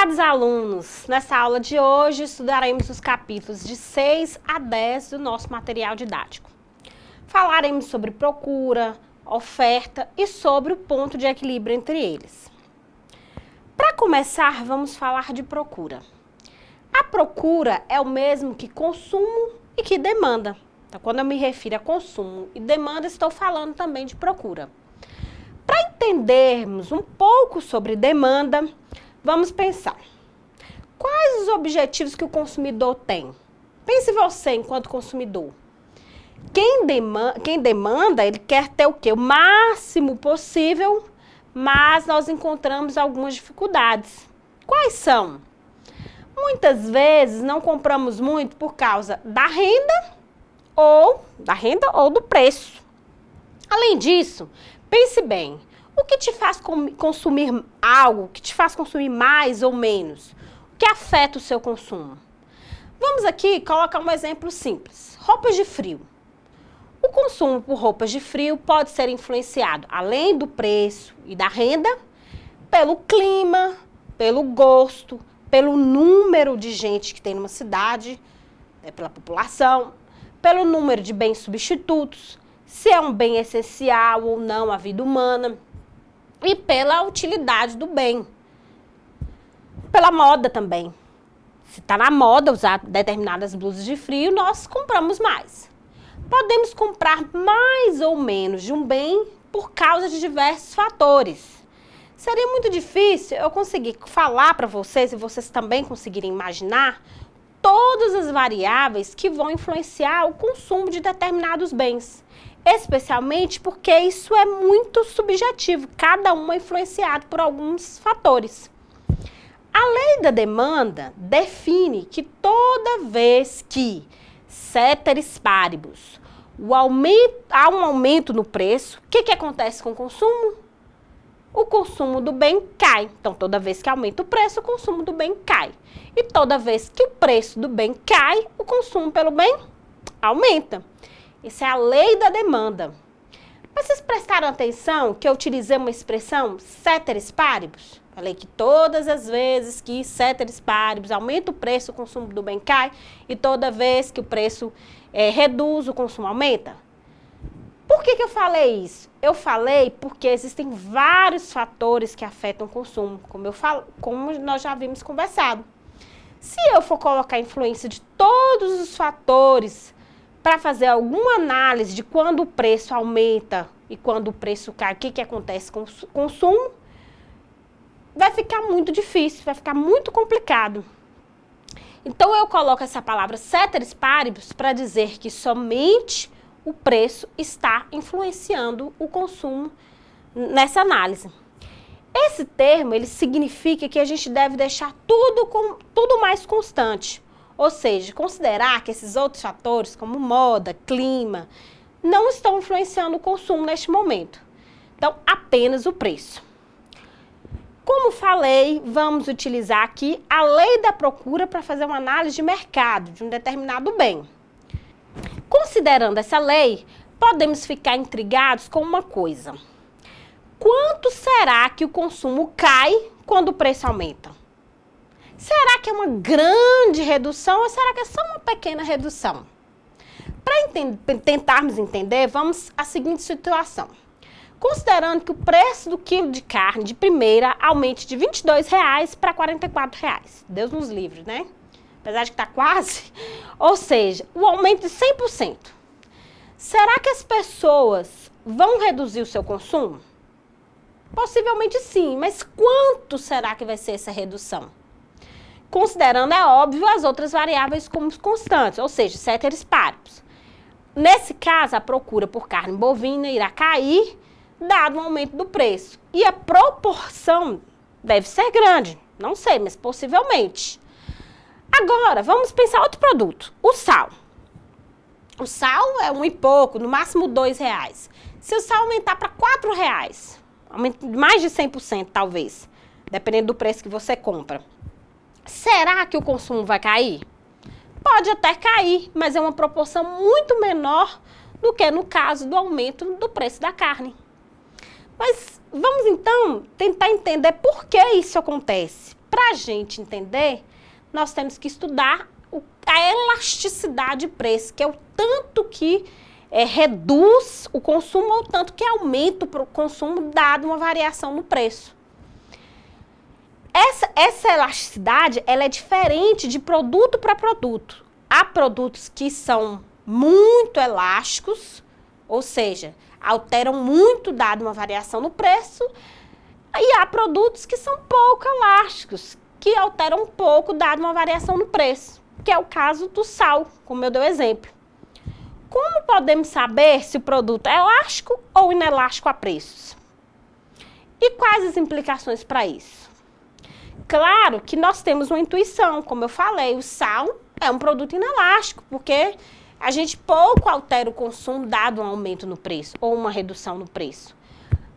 Prezados alunos, nessa aula de hoje estudaremos os capítulos de 6 a 10 do nosso material didático. Falaremos sobre procura, oferta e sobre o ponto de equilíbrio entre eles. Para começar, vamos falar de procura. A procura é o mesmo que consumo e que demanda. Então, quando eu me refiro a consumo e demanda, estou falando também de procura. Para entendermos um pouco sobre demanda, vamos pensar. Quais os objetivos que o consumidor tem? Pense você enquanto consumidor. Quem demanda, ele quer ter o quê? O máximo possível, mas nós encontramos algumas dificuldades. Quais são? Muitas vezes não compramos muito por causa da renda ou do preço. Além disso, pense bem, o que te faz consumir algo, o que te faz consumir mais ou menos? O que afeta o seu consumo? Vamos aqui colocar um exemplo simples, roupas de frio. O consumo por roupas de frio pode ser influenciado, além do preço e da renda, pelo clima, pelo gosto, pelo número de gente que tem numa cidade, pela população, pelo número de bens substitutos, se é um bem essencial ou não à vida humana, e pela utilidade do bem. Pela moda também. Se está na moda usar determinadas blusas de frio, nós compramos mais. Podemos comprar mais ou menos de um bem por causa de diversos fatores. Seria muito difícil eu conseguir falar para vocês, e vocês também conseguirem imaginar, todas as variáveis que vão influenciar o consumo de determinados bens. Especialmente porque isso é muito subjetivo, cada um é influenciado por alguns fatores. A lei da demanda define que toda vez que, ceteris paribus, há um aumento no preço, o que acontece com o consumo? O consumo do bem cai. Então, toda vez que aumenta o preço, o consumo do bem cai. E toda vez que o preço do bem cai, o consumo pelo bem aumenta. Isso é a lei da demanda. Mas vocês prestaram atenção que eu utilizei uma expressão ceteris paribus? Falei que todas as vezes que ceteris paribus aumenta o preço, o consumo do bem cai, e toda vez que o preço reduz, o consumo aumenta. Por que eu falei isso? Eu falei porque existem vários fatores que afetam o consumo, como nós já havíamos conversado. Se eu for colocar a influência de todos os fatores para fazer alguma análise de quando o preço aumenta e quando o preço cai, o que acontece com o consumo, vai ficar muito difícil, vai ficar muito complicado. Então, eu coloco essa palavra ceteris paribus para dizer que somente o preço está influenciando o consumo nessa análise. Esse termo, ele significa que a gente deve deixar tudo mais constante. Ou seja, considerar que esses outros fatores, como moda, clima, não estão influenciando o consumo neste momento. Então, apenas o preço. Como falei, vamos utilizar aqui a lei da procura para fazer uma análise de mercado de um determinado bem. Considerando essa lei, podemos ficar intrigados com uma coisa. Quanto será que o consumo cai quando o preço aumenta? Será que é uma grande redução ou será que é só uma pequena redução? Para tentarmos entender, vamos à seguinte situação. Considerando que o preço do quilo de carne de primeira aumente de R$ 22,00 para R$ 44,00. Deus nos livre, né? Apesar de que está quase. Ou seja, o aumento de 100%. Será que as pessoas vão reduzir o seu consumo? Possivelmente sim, mas quanto será que vai ser essa redução? Considerando, é óbvio, as outras variáveis como constantes, ou seja, ceteris paribus. Nesse caso, a procura por carne bovina irá cair, dado o aumento do preço. E a proporção deve ser grande, não sei, mas possivelmente. Agora, vamos pensar outro produto, o sal. O sal é 1 e pouco, no máximo R$ 2,00. Se o sal aumentar para R$ 4,00, aumenta mais de 100% talvez, dependendo do preço que você compra. Será que o consumo vai cair? Pode até cair, mas é uma proporção muito menor do que no caso do aumento do preço da carne. Mas vamos então tentar entender por que isso acontece. para a gente entender, nós temos que estudar a elasticidade de preço, que é o tanto que reduz o consumo ou o tanto que aumenta o consumo dado uma variação no preço. Essa elasticidade, ela é diferente de produto para produto. Há produtos que são muito elásticos, ou seja, alteram muito dado uma variação no preço, e há produtos que são pouco elásticos, que alteram pouco dado uma variação no preço, que é o caso do sal, como eu dei o exemplo. Como podemos saber se o produto é elástico ou inelástico a preços? E quais as implicações para isso? Claro que nós temos uma intuição, como eu falei, o sal é um produto inelástico, porque a gente pouco altera o consumo dado um aumento no preço ou uma redução no preço.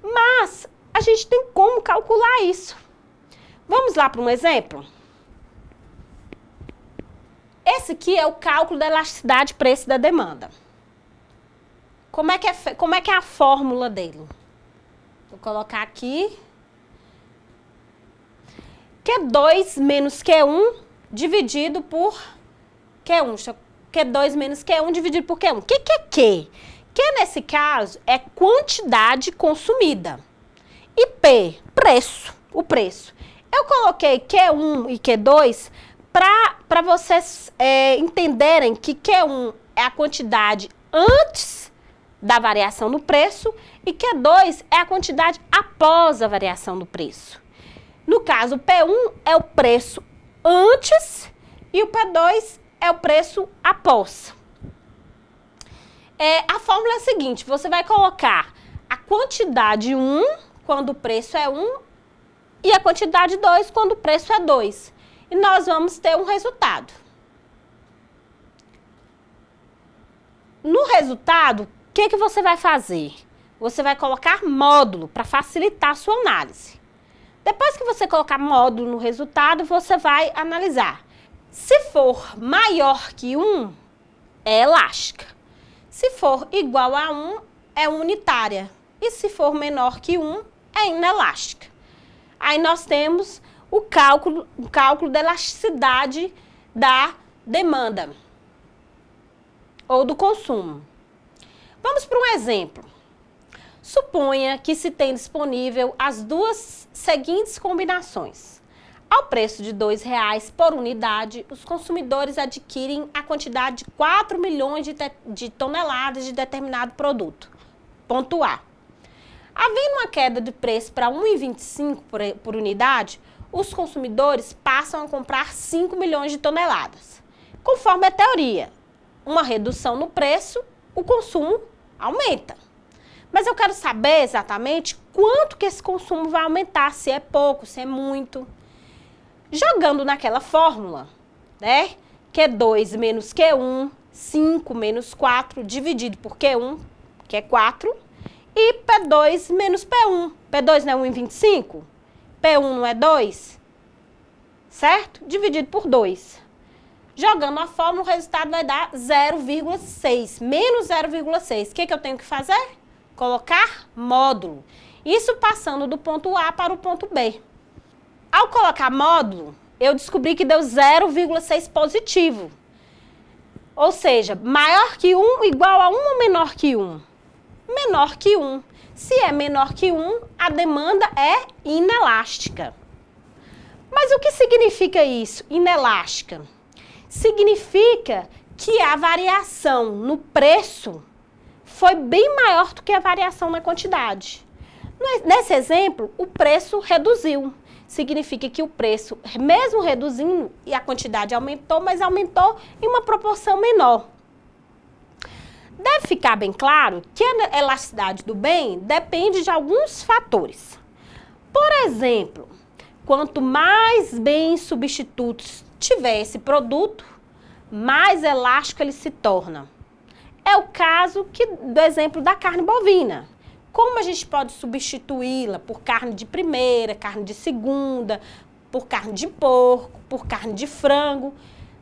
Mas a gente tem como calcular isso. Vamos lá para um exemplo? Esse aqui é o cálculo da elasticidade preço da demanda. Como é que é a fórmula dele? Vou colocar aqui. Q2 menos Q1 dividido por Q1. Q2 menos Q1 dividido por Q1. O que é Q? Q, nesse caso, é quantidade consumida. E P, preço, o preço. Eu coloquei Q1 e Q2 para vocês entenderem que Q1 é a quantidade antes da variação no preço e Q2 é a quantidade após a variação do preço. No caso, o P1 é o preço antes e o P2 é o preço após. A fórmula é a seguinte, você vai colocar a quantidade 1 quando o preço é 1 e a quantidade 2 quando o preço é 2. E nós vamos ter um resultado. No resultado, o que você vai fazer? Você vai colocar módulo para facilitar a sua análise. Depois que você colocar módulo no resultado, você vai analisar. Se for maior que 1, é elástica. Se for igual a 1, é unitária. E se for menor que 1, é inelástica. Aí nós temos o cálculo da elasticidade da demanda ou do consumo. Vamos para um exemplo. Suponha que se tem disponível as duas seguintes combinações. Ao preço de R$ 2,00 por unidade, os consumidores adquirem a quantidade de 4 milhões de toneladas de determinado produto. Ponto A. Havendo uma queda de preço para R$ 1,25 por unidade, os consumidores passam a comprar 5 milhões de toneladas. Conforme a teoria, uma redução no preço, o consumo aumenta. Mas eu quero saber exatamente quanto que esse consumo vai aumentar, se é pouco, se é muito. Jogando naquela fórmula, né? Q2 menos Q1, 5 menos 4, dividido por Q1, que é 4, e P2 menos P1. P2 não é 1,25? P1 não é 2? Certo? Dividido por 2. Jogando a fórmula, o resultado vai dar 0,6, menos 0,6. O que eu tenho que fazer? Colocar módulo. Isso passando do ponto A para o ponto B. Ao colocar módulo, eu descobri que deu 0,6 positivo. Ou seja, maior que 1 igual a 1 ou menor que 1? Menor que 1. Se é menor que 1, a demanda é inelástica. Mas o que significa isso, inelástica? Significa que a variação no preço foi bem maior do que a variação na quantidade. Nesse exemplo, o preço reduziu. Significa que o preço, mesmo reduzindo, e a quantidade aumentou, mas aumentou em uma proporção menor. Deve ficar bem claro que a elasticidade do bem depende de alguns fatores. Por exemplo, quanto mais bens substitutos tiver esse produto, mais elástico ele se torna. É o caso do exemplo da carne bovina. Como a gente pode substituí-la por carne de primeira, carne de segunda, por carne de porco, por carne de frango?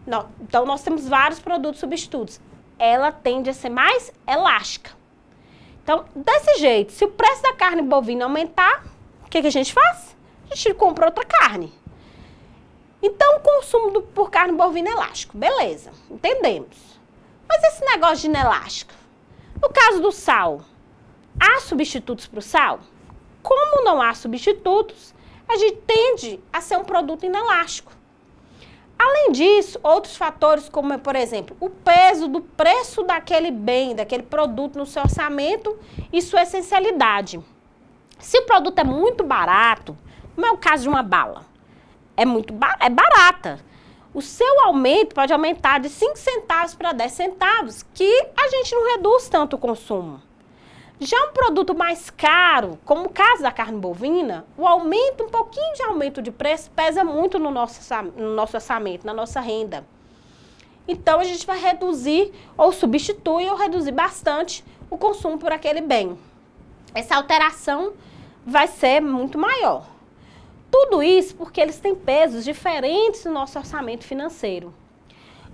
Não. Então, nós temos vários produtos substitutos. Ela tende a ser mais elástica. Então, desse jeito, se o preço da carne bovina aumentar, o que a gente faz? A gente compra outra carne. Então, o consumo por carne bovina elástico, beleza, entendemos. Mas esse negócio de inelástico, no caso do sal, há substitutos para o sal? Como não há substitutos, a gente tende a ser um produto inelástico. Além disso, outros fatores como, por exemplo, o peso do preço daquele bem, daquele produto no seu orçamento e sua essencialidade. Se o produto é muito barato, como é o caso de uma bala, é barata. O seu aumento pode aumentar de 5 centavos para 10 centavos, que a gente não reduz tanto o consumo. Já um produto mais caro, como o caso da carne bovina, um pouquinho de aumento de preço pesa muito no nosso orçamento, na nossa renda. Então, a gente vai reduzir, ou substitui, ou reduzir bastante o consumo por aquele bem. Essa alteração vai ser muito maior. Tudo isso porque eles têm pesos diferentes no nosso orçamento financeiro.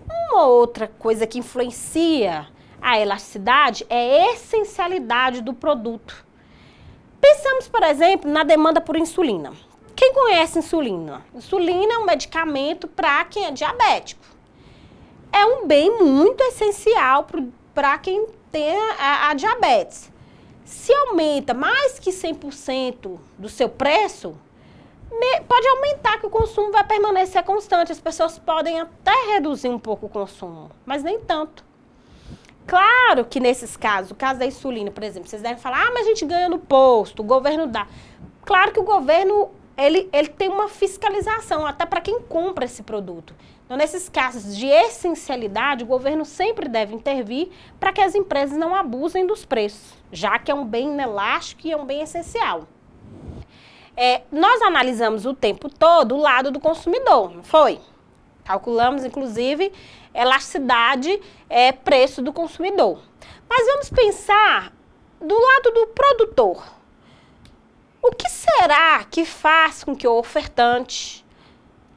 Uma outra coisa que influencia a elasticidade é a essencialidade do produto. Pensamos, por exemplo, na demanda por insulina. Quem conhece insulina? Insulina é um medicamento para quem é diabético. É um bem muito essencial para quem tem a diabetes. Se aumenta mais que 100% do seu preço, pode aumentar que o consumo vai permanecer constante. As pessoas podem até reduzir um pouco o consumo, mas nem tanto. Claro que nesses casos, o caso da insulina, por exemplo, vocês devem falar, mas a gente ganha no posto, o governo dá. Claro que o governo, ele tem uma fiscalização, até para quem compra esse produto. Então, nesses casos de essencialidade, o governo sempre deve intervir para que as empresas não abusem dos preços, já que é um bem inelástico e é um bem essencial. Nós analisamos o tempo todo o lado do consumidor, não foi? Calculamos, inclusive, elasticidade, preço do consumidor. Mas vamos pensar do lado do produtor. O que será que faz com que o ofertante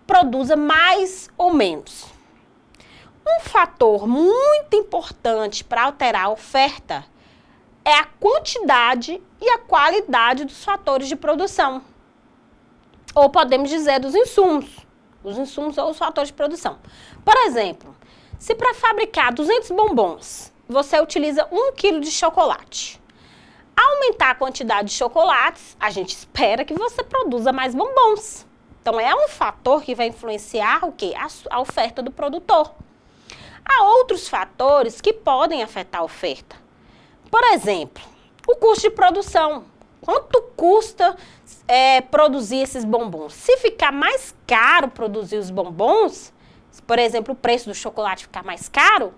produza mais ou menos? Um fator muito importante para alterar a oferta é a quantidade e a qualidade dos fatores de produção. Ou podemos dizer dos insumos. Os insumos ou os fatores de produção. Por exemplo, se para fabricar 200 bombons, você utiliza 1 kg de chocolate. Ao aumentar a quantidade de chocolates, a gente espera que você produza mais bombons. Então, é um fator que vai influenciar o quê? A oferta do produtor. Há outros fatores que podem afetar a oferta. Por exemplo, o custo de produção. Quanto custa produzir esses bombons? Se ficar mais caro produzir os bombons, se, por exemplo, o preço do chocolate ficar mais caro,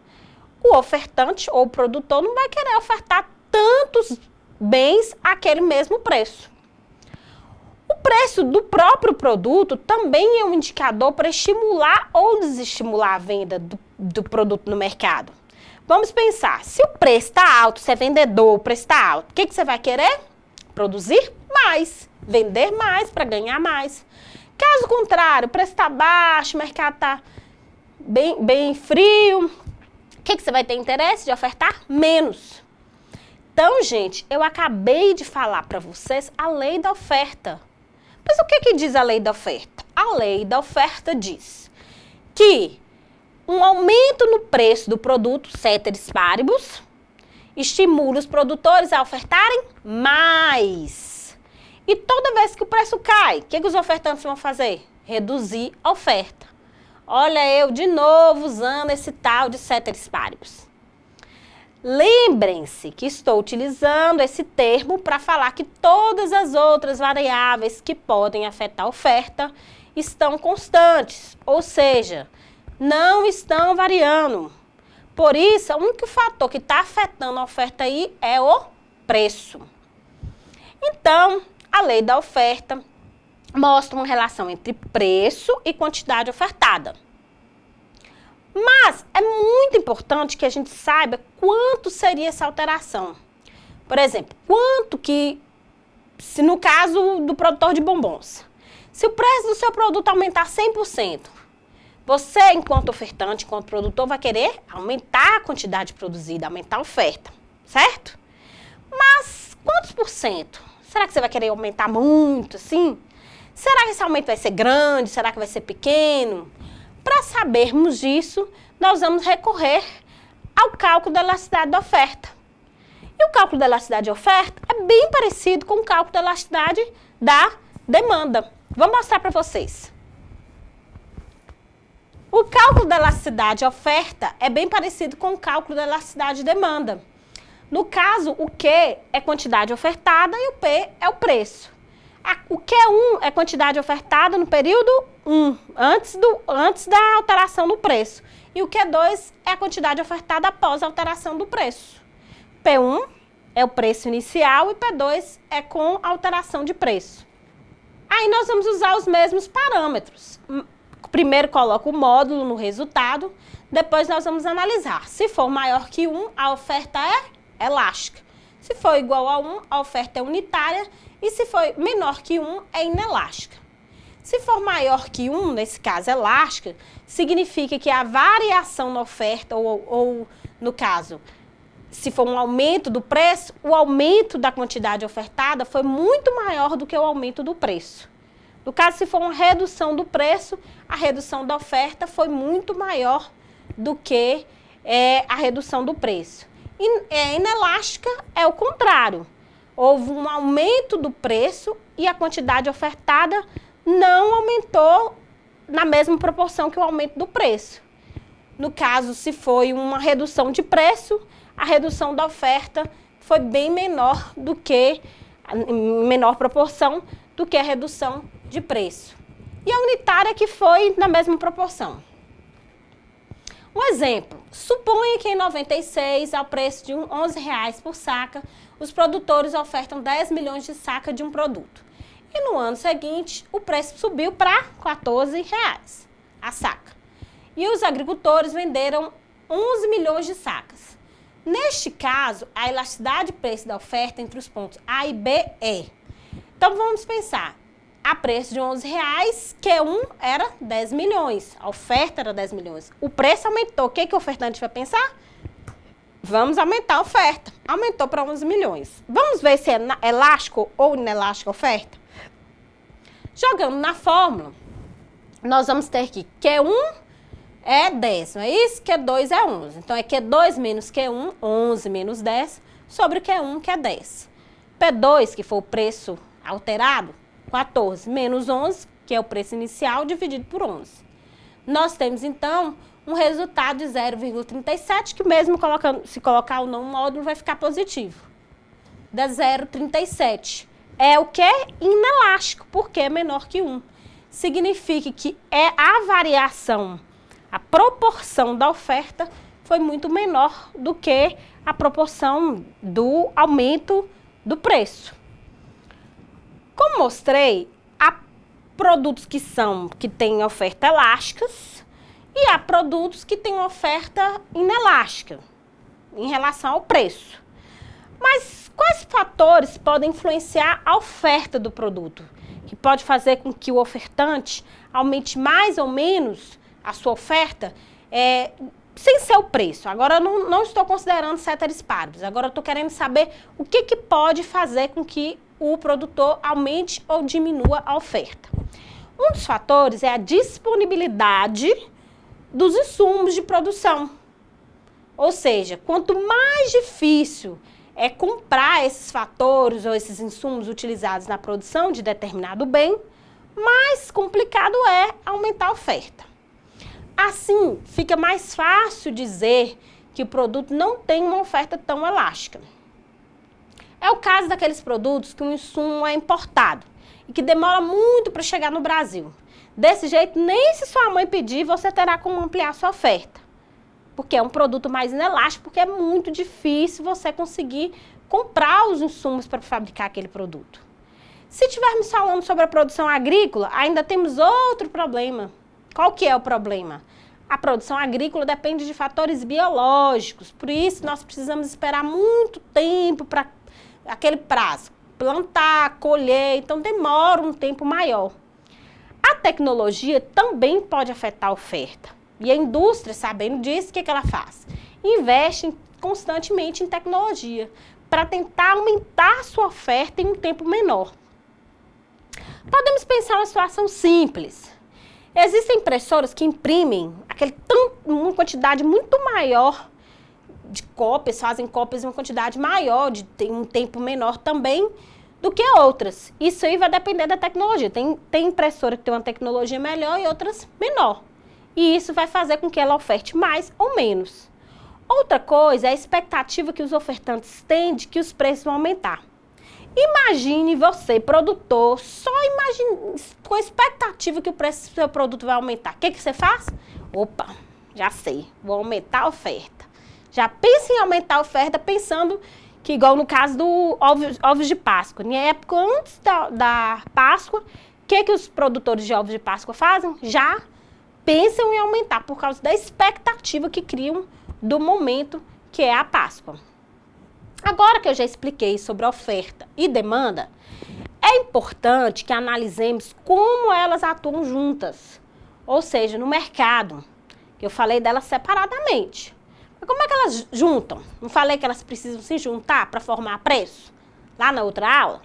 o ofertante ou o produtor não vai querer ofertar tantos bens àquele mesmo preço. O preço do próprio produto também é um indicador para estimular ou desestimular a venda do produto no mercado. Vamos pensar, se o preço está alto, você é vendedor, o preço está alto, o que você vai querer? Produzir mais, vender mais para ganhar mais. Caso contrário, o preço está baixo, o mercado está bem frio, o que você vai ter interesse de ofertar? Menos. Então, gente, eu acabei de falar para vocês a lei da oferta. Mas o que diz a lei da oferta? A lei da oferta diz que um aumento no preço do produto ceteris paribus estimula os produtores a ofertarem mais. E toda vez que o preço cai, o que os ofertantes vão fazer? Reduzir a oferta. Olha eu de novo usando esse tal de ceteris paribus. Lembrem-se que estou utilizando esse termo para falar que todas as outras variáveis que podem afetar a oferta estão constantes, ou seja, não estão variando. Por isso, o único fator que está afetando a oferta aí é o preço. Então, a lei da oferta mostra uma relação entre preço e quantidade ofertada. Mas é muito importante que a gente saiba quanto seria essa alteração. Por exemplo, se no caso do produtor de bombons, se o preço do seu produto aumentar 100%, você, enquanto ofertante, enquanto produtor, vai querer aumentar a quantidade produzida, aumentar a oferta, certo? Mas quantos por cento? Será que você vai querer aumentar muito, assim? Será que esse aumento vai ser grande? Será que vai ser pequeno? Para sabermos disso, nós vamos recorrer ao cálculo da elasticidade da oferta. E o cálculo da elasticidade de oferta é bem parecido com o cálculo da elasticidade da demanda. Vou mostrar para vocês. O cálculo da elasticidade de oferta é bem parecido com o cálculo da elasticidade de demanda. No caso, o Q é quantidade ofertada e o P é o preço. O Q1 é quantidade ofertada no período 1, antes da alteração do preço. E o Q2 é a quantidade ofertada após a alteração do preço. P1 é o preço inicial e P2 é com alteração de preço. Aí nós vamos usar os mesmos parâmetros. Primeiro coloca o módulo no resultado, depois nós vamos analisar. Se for maior que 1, a oferta é elástica. Se for igual a 1, a oferta é unitária. E se for menor que 1, é inelástica. Se for maior que 1, nesse caso elástica, significa que a variação na oferta, ou no caso, se for um aumento do preço, o aumento da quantidade ofertada foi muito maior do que o aumento do preço. No caso, se for uma redução do preço, a redução da oferta foi muito maior do que a redução do preço. Inelástica é o contrário. Houve um aumento do preço e a quantidade ofertada não aumentou na mesma proporção que o aumento do preço. No caso, se foi uma redução de preço, a redução da oferta foi bem menor do que, em menor proporção do que a redução de preço. E a unitária que foi na mesma proporção. Um exemplo, suponha que em 96, ao preço de R$11 por saca, os produtores ofertam 10 milhões de saca de um produto. E no ano seguinte, o preço subiu para R$14 a saca. E os agricultores venderam 11 milhões de sacas. Neste caso, a elasticidade de preço da oferta entre os pontos A e B é. Então vamos pensar, a preço de R$11, Q1 era 10 milhões, a oferta era 10 milhões. O preço aumentou, o que o ofertante vai pensar? Vamos aumentar a oferta. Aumentou para 11 milhões. Vamos ver se é elástico ou inelástico a oferta? Jogando na fórmula, nós vamos ter que Q1 é 10, não é isso? Q2 é 11. Então, é Q2 menos Q1, 11 menos 10, sobre Q1, que é 10. P2, que foi o preço alterado, 14 menos 11, que é o preço inicial, dividido por 11. Nós temos, então, um resultado de 0,37, que mesmo se colocar o não módulo, vai ficar positivo. Da 0,37. É o que? Inelástico, porque é menor que 1. Significa que a variação, a proporção da oferta foi muito menor do que a proporção do aumento do preço. Como mostrei, há produtos que têm oferta elásticas, e há produtos que têm oferta inelástica em relação ao preço. Mas quais fatores podem influenciar a oferta do produto? Que pode fazer com que o ofertante aumente mais ou menos a sua oferta sem ser o preço. Agora, eu não estou considerando ceteris paribus. Agora, eu estou querendo saber o que pode fazer com que o produtor aumente ou diminua a oferta. Um dos fatores é a disponibilidade dos insumos de produção. Ou seja, quanto mais difícil é comprar esses fatores ou esses insumos utilizados na produção de determinado bem, mais complicado é aumentar a oferta. Assim, fica mais fácil dizer que o produto não tem uma oferta tão elástica. É o caso daqueles produtos que o insumo é importado e que demora muito para chegar no Brasil. Desse jeito, nem se sua mãe pedir, você terá como ampliar sua oferta. Porque é um produto mais inelástico, porque é muito difícil você conseguir comprar os insumos para fabricar aquele produto. Se estivermos falando sobre a produção agrícola, ainda temos outro problema. Qual que é o problema? A produção agrícola depende de fatores biológicos, por isso nós precisamos esperar muito tempo para aquele prazo. Plantar, colher, então demora um tempo maior. A tecnologia também pode afetar a oferta. E a indústria, sabendo disso, o que ela faz? Investe constantemente em tecnologia para tentar aumentar a sua oferta em um tempo menor. Podemos pensar uma situação simples. Existem impressoras que imprimem uma quantidade muito maior de cópias, fazem cópias em uma quantidade maior, tem um tempo menor também do que outras. Isso aí vai depender da tecnologia. Tem impressora que tem uma tecnologia melhor e outras menor. E isso vai fazer com que ela oferte mais ou menos. Outra coisa é a expectativa que os ofertantes têm de que os preços vão aumentar. Imagine você, produtor, só imagine com a expectativa que o preço do seu produto vai aumentar. O que você faz? Opa, já sei, vou aumentar a oferta. Já pensa em aumentar a oferta pensando que, igual no caso do ovos de Páscoa, na época antes da Páscoa, o que os produtores de ovos de Páscoa fazem? Já pensam em aumentar por causa da expectativa que criam do momento que é a Páscoa. Agora que eu já expliquei sobre oferta e demanda, é importante que analisemos como elas atuam juntas, ou seja, no mercado, que eu falei delas separadamente. Mas como é que elas juntam? Não falei que elas precisam se juntar para formar preço? Lá na outra aula?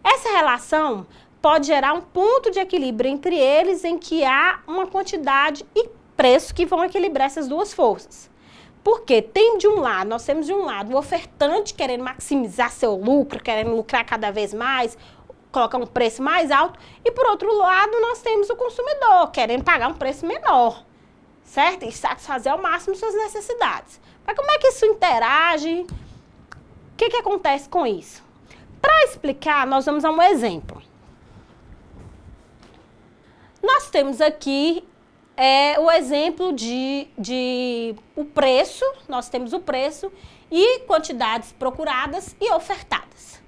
Essa relação pode gerar um ponto de equilíbrio entre eles em que há uma quantidade e preço que vão equilibrar essas duas forças. Porque nós temos de um lado o ofertante querendo maximizar seu lucro, querendo lucrar cada vez mais, colocar um preço mais alto, e por outro lado nós temos o consumidor querendo pagar um preço menor, certo? E satisfazer ao máximo suas necessidades. Mas como é que isso interage? O que acontece com isso? Para explicar, nós vamos a um exemplo. Nós temos aqui o exemplo de o preço, nós temos o preço e quantidades procuradas e ofertadas.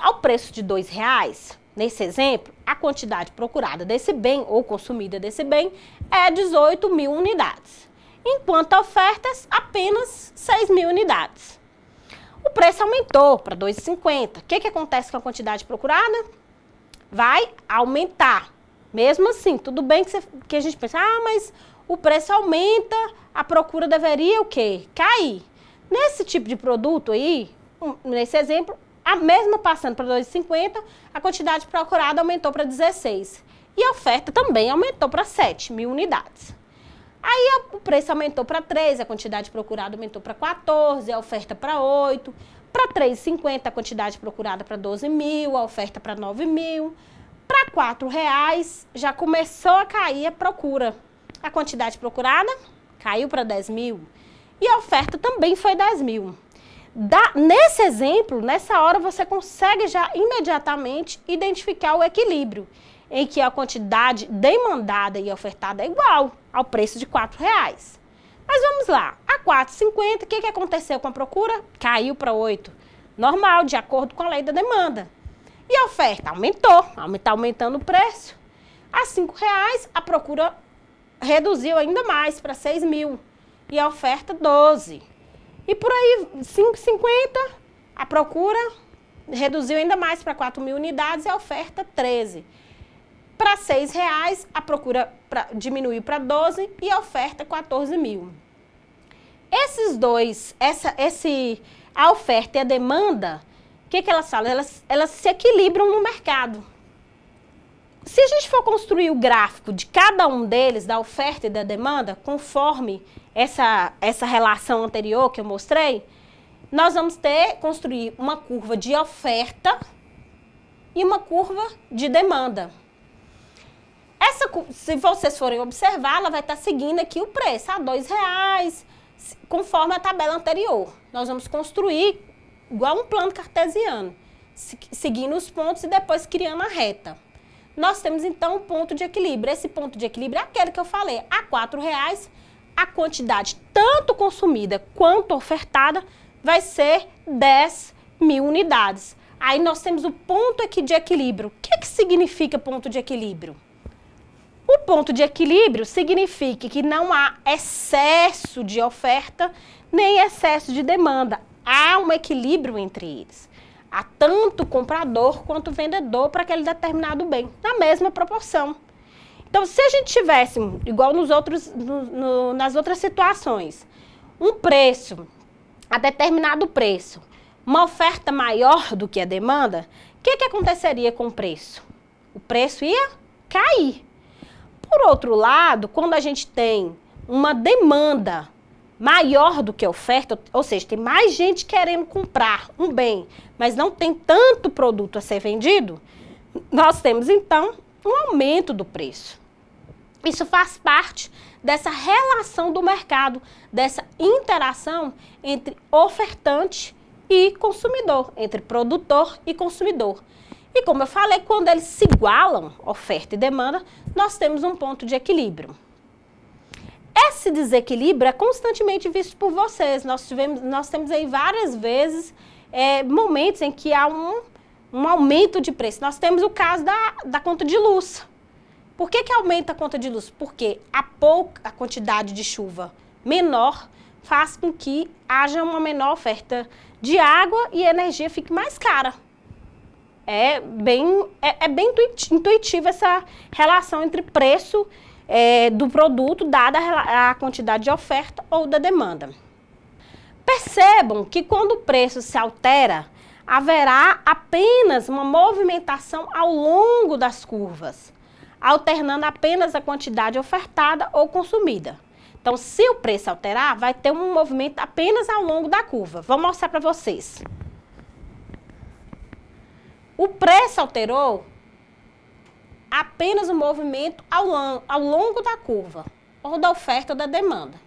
Ao preço de R$2, nesse exemplo, a quantidade procurada desse bem ou consumida desse bem é 18.000 unidades, enquanto a oferta é apenas 6.000 unidades. O preço aumentou para R$2,50. O que acontece com a quantidade procurada? Vai aumentar. Mesmo assim, tudo bem que a gente pensa, mas o preço aumenta, a procura deveria o quê? Cair. Nesse tipo de produto aí, nesse exemplo, mesmo passando para R$2,50, a quantidade procurada aumentou para 16. E a oferta também aumentou para 7.000 unidades. Aí o preço aumentou para 13, a quantidade procurada aumentou para 14, a oferta para 8. Para R$3,50, a quantidade procurada para 12.000, a oferta para 9.000. Para R$4 já começou a cair a procura. A quantidade procurada caiu para 10.000 e a oferta também foi 10.000. Nesse exemplo, nessa hora você consegue já imediatamente identificar o equilíbrio em que a quantidade demandada e ofertada é igual ao preço de R$4. Mas vamos lá, a R$4,50, o que aconteceu com a procura? Caiu para 8. Normal, de acordo com a lei da demanda. E a oferta aumentou, está aumentando o preço. A R$5, a procura reduziu ainda mais para 6.000 e a oferta 12. E por aí, 5,50, a procura reduziu ainda mais para 4.000 unidades e a oferta 13. Para R$6, a procura diminuiu para 12 e a oferta 14.000. Esses dois, a oferta e a demanda, o que elas falam? Elas se equilibram no mercado. Se a gente for construir o gráfico de cada um deles, da oferta e da demanda, conforme essa relação anterior que eu mostrei, nós vamos construir uma curva de oferta e uma curva de demanda. Se vocês forem observar, ela vai estar seguindo aqui o preço, a R$2, conforme a tabela anterior. Nós vamos construir igual um plano cartesiano, seguindo os pontos e depois criando a reta. Nós temos então um ponto de equilíbrio. Esse ponto de equilíbrio é aquele que eu falei, a R$4, a quantidade tanto consumida quanto ofertada vai ser 10.000 unidades. Aí nós temos o ponto aqui de equilíbrio. O que significa ponto de equilíbrio? O ponto de equilíbrio significa que não há excesso de oferta nem excesso de demanda. Há um equilíbrio entre eles. Há tanto comprador quanto vendedor para aquele determinado bem, na mesma proporção. Então, se a gente tivesse, igual nas outras situações, um preço, a determinado preço, uma oferta maior do que a demanda, o que aconteceria com o preço? O preço ia cair. Por outro lado, quando a gente tem uma demanda maior do que a oferta, ou seja, tem mais gente querendo comprar um bem, mas não tem tanto produto a ser vendido, nós temos então um aumento do preço. Isso faz parte dessa relação do mercado, dessa interação entre ofertante e consumidor, entre produtor e consumidor. E como eu falei, quando eles se igualam, oferta e demanda, nós temos um ponto de equilíbrio. Esse desequilíbrio é constantemente visto por vocês. Nós temos aí várias vezes momentos em que há um aumento de preço. Nós temos o caso da conta de luz. Por que aumenta a conta de luz? Porque a quantidade de chuva menor faz com que haja uma menor oferta de água e a energia fique mais cara. É bem intuitiva essa relação entre preço do produto, dada a quantidade de oferta ou da demanda. Percebam que quando o preço se altera, haverá apenas uma movimentação ao longo das curvas, alternando apenas a quantidade ofertada ou consumida. Então, se o preço alterar, vai ter um movimento apenas ao longo da curva. Vou mostrar para vocês. O preço alterou apenas o movimento ao longo da curva, ou da oferta ou da demanda.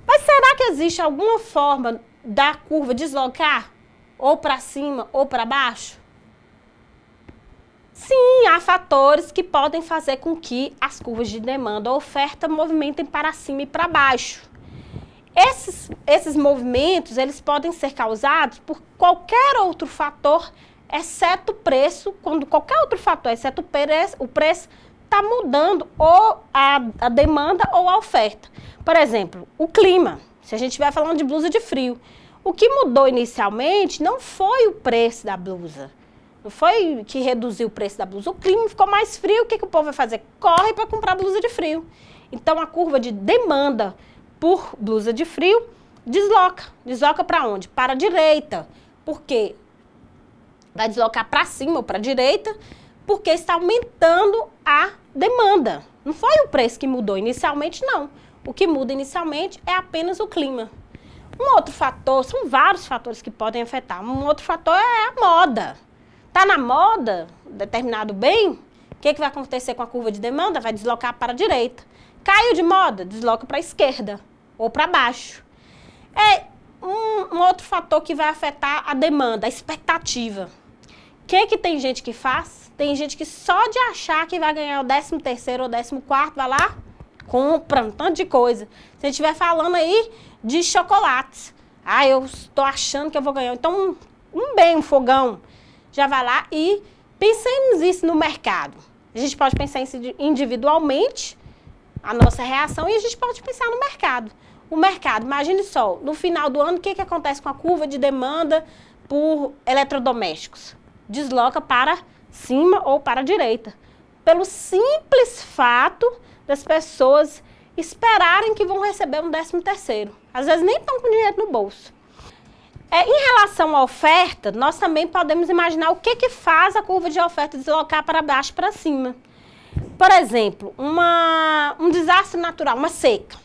Mas será que existe alguma forma da curva deslocar ou para cima ou para baixo? Sim, há fatores que podem fazer com que as curvas de demanda ou oferta movimentem para cima e para baixo. Esses movimentos, eles podem ser causados por qualquer outro fator, exceto o preço, quando qualquer outro fator, exceto o preço, está mudando ou a demanda ou a oferta. Por exemplo, o clima. Se a gente estiver falando de blusa de frio, o que mudou inicialmente não foi o preço da blusa. Não foi que reduziu o preço da blusa. O clima ficou mais frio, o que o povo vai fazer? Corre para comprar blusa de frio. Então, a curva de demanda por blusa de frio desloca. Desloca para onde? Para a direita. Por quê? Vai deslocar para cima ou para a direita, porque está aumentando a demanda. Não foi o preço que mudou inicialmente, não. O que muda inicialmente é apenas o clima. Um outro fator, são vários fatores que podem afetar. Um outro fator é a moda. Está na moda determinado bem, o que vai acontecer com a curva de demanda? Vai deslocar para a direita. Caiu de moda, desloca para a esquerda ou para baixo. Um outro fator que vai afetar a demanda, a expectativa. O que tem gente que faz? Tem gente que só de achar que vai ganhar o 13º ou 14º, vai lá, compra um tanto de coisa. Se a gente estiver falando aí de chocolates, eu estou achando que eu vou ganhar. Então, um fogão, já vai lá e pensemos isso no mercado. A gente pode pensar isso individualmente, a nossa reação, e a gente pode pensar no mercado. O mercado, imagine só, no final do ano, o que acontece com a curva de demanda por eletrodomésticos? Desloca para cima ou para a direita. Pelo simples fato das pessoas esperarem que vão receber um 13º. Às vezes nem estão com dinheiro no bolso. Em relação à oferta, nós também podemos imaginar o que faz a curva de oferta deslocar para baixo e para cima. Por exemplo, um desastre natural, uma seca.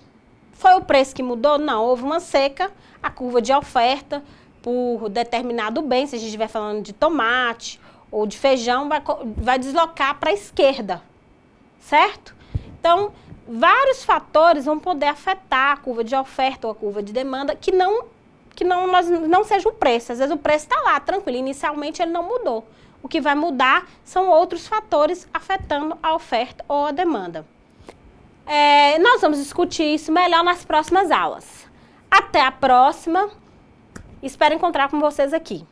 Foi o preço que mudou? Não, houve uma seca, a curva de oferta por determinado bem, se a gente estiver falando de tomate ou de feijão, vai deslocar para a esquerda, certo? Então, vários fatores vão poder afetar a curva de oferta ou a curva de demanda que não seja o preço. Às vezes o preço está lá, tranquilo, inicialmente ele não mudou. O que vai mudar são outros fatores afetando a oferta ou a demanda. Nós vamos discutir isso melhor nas próximas aulas. Até a próxima. Espero encontrar com vocês aqui.